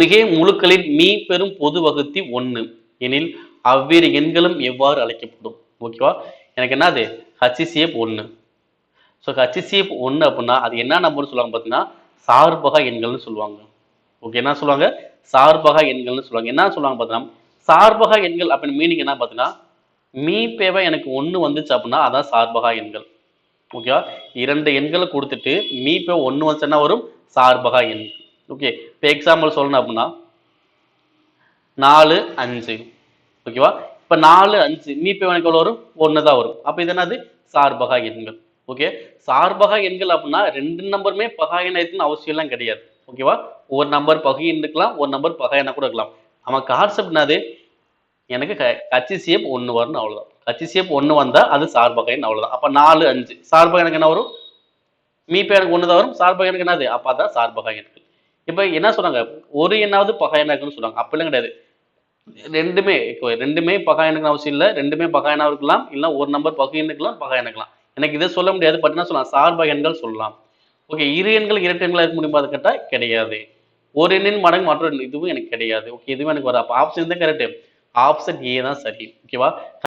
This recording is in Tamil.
மிகை முழுக்களின் மீ பெரும் பொது வகுத்தி 1 எனில் அவ்வேறு எண்களும் எவ்வாறு அழைக்கப்படும்? ஓகேவா? எனக்கு என்னது HCF 1. ஸோ HCF 1 அப்படின்னா அது என்ன நம்பர்னு சொல்லுவாங்க பார்த்தீங்கன்னா சார்பகா எண்கள்னு சொல்லுவாங்க. ஓகே, என்ன சொல்லுவாங்க? சார்பகா எண்கள்னு சொல்லுவாங்க. என்ன சொல்லுவாங்க பார்த்தீங்கன்னா சார்பகா எண்கள் அப்படின்னு மீனிங் என்ன பார்த்தீங்கன்னா மீ பேவ எனக்கு 1 வந்துச்சு அப்படின்னா அதான் சார்பகா எண்கள். ஓகேவா? 2 எண்களை கொடுத்துட்டு மீ பேவ 1 வந்துச்சுன்னா வரும் சார்பகா எண். ஓகே, இப்போ எக்ஸாம்பிள் சொல்லணும் அப்படின்னா 4 5. ஓகேவா? இப்போ 4 5 மீ பேவ எனக்கு எவ்வளோ வரும்? 1 தான் வரும். அப்போ இது என்னது சார்பகா எண்கள். ஓகே, சார்பகா எண்கள் அப்படின்னா 2 நம்பருமே பகா எண் இருக்குன்னு அவசியம் எல்லாம் கிடையாது. ஓகேவா? ஒரு நம்பர் பகை எண் இருக்கலாம், ஒரு நம்பர் பகா எண்ணா கூட இருக்கலாம். நம்ம கான்செப்ட் என்னது? எனக்கு HCF 1 வரணும், அவ்வளவுதான். HCF 1 வந்தா அது சார்பகா எண், அவ்வளவுதான். அப்ப 4 5 சார்பகா எனக்கு என்ன வரும்? மீ பேர் எனக்கு 1 தான் வரும். சார்பகா எனக்கு என்னது? அப்ப அதான் சார்பகா எண்கள். இப்ப என்ன சொன்னாங்க? ஒரு எண்ணாவது பகா எண்ணா இருக்குன்னு சொன்னாங்க. அப்பெல்லாம் கிடையாது. ரெண்டுமே பகா எண்ணுக்கு அவசியம் இல்லை. ரெண்டுமே பகா எண்ணா இருக்கலாம், இல்ல ஒரு நம்பர் பகை எண்ணுக்கலாம், பகா எண்ணுக்கலாம். எனக்கு இதை சொல்ல முடியாது. பட் என்ன சொல்லலாம்? சார்பகா எண்கள் சொல்லலாம். ஓகே, இரு எண்கள் இரட்டை எண்களா இருக்க முடியுமா? அது கேட்டா கிடையாது. ஒரு எண்ணின் மடங்கு மற்றொரு எண் இதுவும் எனக்கு கிடையாது. ஓகே, இதுவும் எனக்கு வரும். அப்ப ஆப்ஷன் தான் கரெக்ட். ஆப்ஷன் ஏ தான் சரி. ஓகேவா?